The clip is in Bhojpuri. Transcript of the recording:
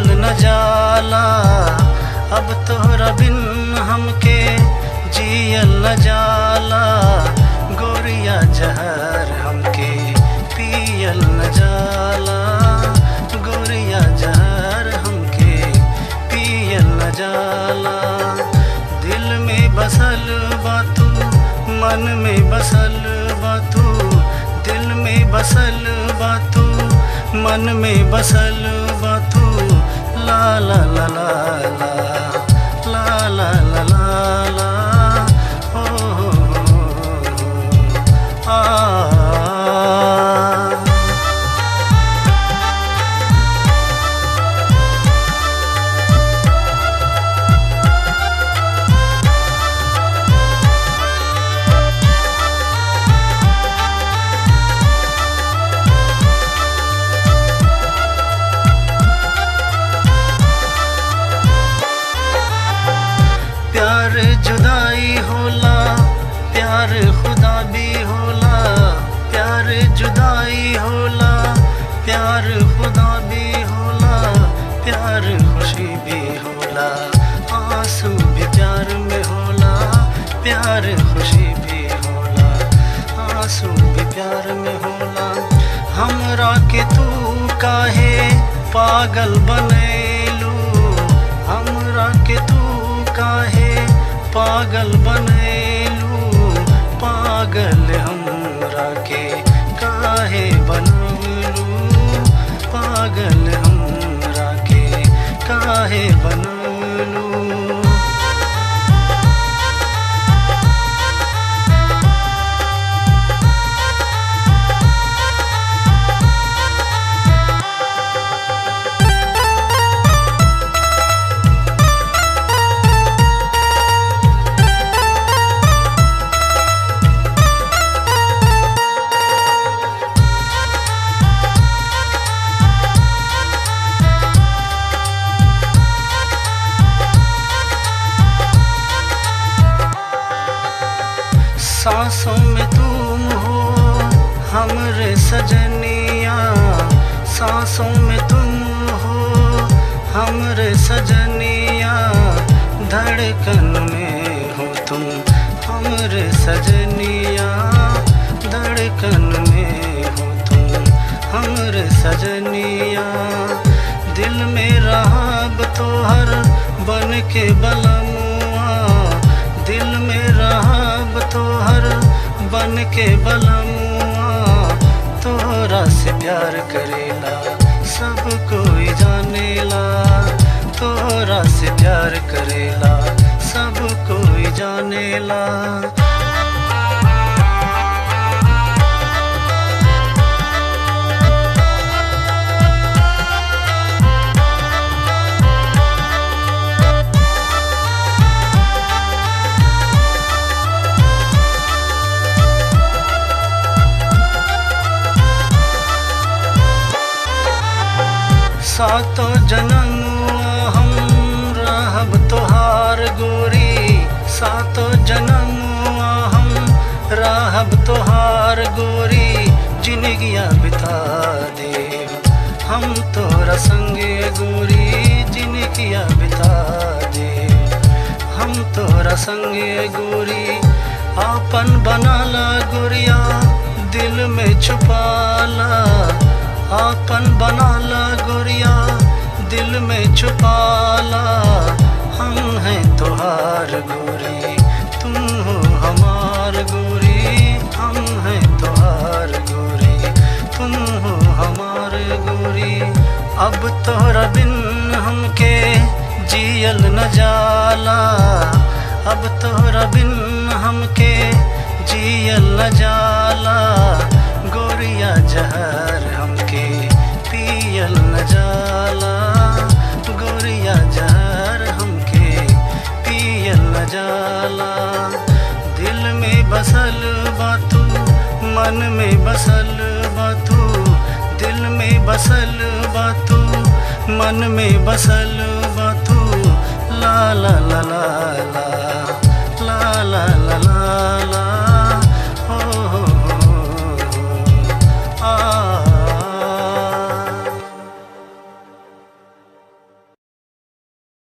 जियल न जाला, अब तोहरा बिन हमके जियल न जाला। गोरिया जहर हमके पियल न जाला, गोरिया जहर हमके पियल न जाला। दिल में बसल बातू, मन में बसल बातू, दिल में बसल बातू, मन में बसल बातू। ला ला ला ला ला ला ला ला ला ला हो आ। प्यार जुदाई होला, प्यार खुदा भी होला। प्यार जुदाई होला, प्यार खुदा भी होला। प्यार खुशी भी होला, आंसू भी प्यार में होला। प्यार खुशी भी होला, आंसू भी प्यार में होला। हमरा के तू काहे पागल बनैलू, हमरा के तू काहे पागल बनैलू। पागल हमरा के काहे बनैलू, पागल हमरा के काहे बनैलू। सांसों में तुम हो हमरे सजनिया, सांसों में तुम हो हमरे सजनिया। धड़कन में हो तुम हमरे सजनिया, धड़कन में हो तुम हमरे सजनिया। दिल में रहब तोहर बन के बलमुआ, दिल में रहब तोहर बन के बलमुआ। तोहरा से प्यार करेला सब कोई जानेला, तोहरा से प्यार करेला सब कोई जानेला। सातों जन्म हम रहब तोहार गोरी, सातों जन्म हम रहब तोहार गोरी। जिंदगिया बिता दे हम तोरा संगे गोरी, जिंदगिया बिता दे हम तोरा संगे गोरी। आपन बनाला गोरिया दिल में छुपाला, आपन बनाला गोरिया दिल में छुपाला। हम हैं तोहार गोरी, तुम हो हमार गोरी। हम हैं तोहार गोरी, तुम हो हमार गोरी। अब तोहरा बिन हमके जियल न जाला, अब तोहरा बिन हमके जियल न जाला। गोरिया जहर हमके पियल न जाला, गोरिया जहर हमके पियल न जाला। दिल में बसल बातू, मन में बसल बातू, दिल में बसल बातू, मन में बसल बातू। ला ला ला ला ला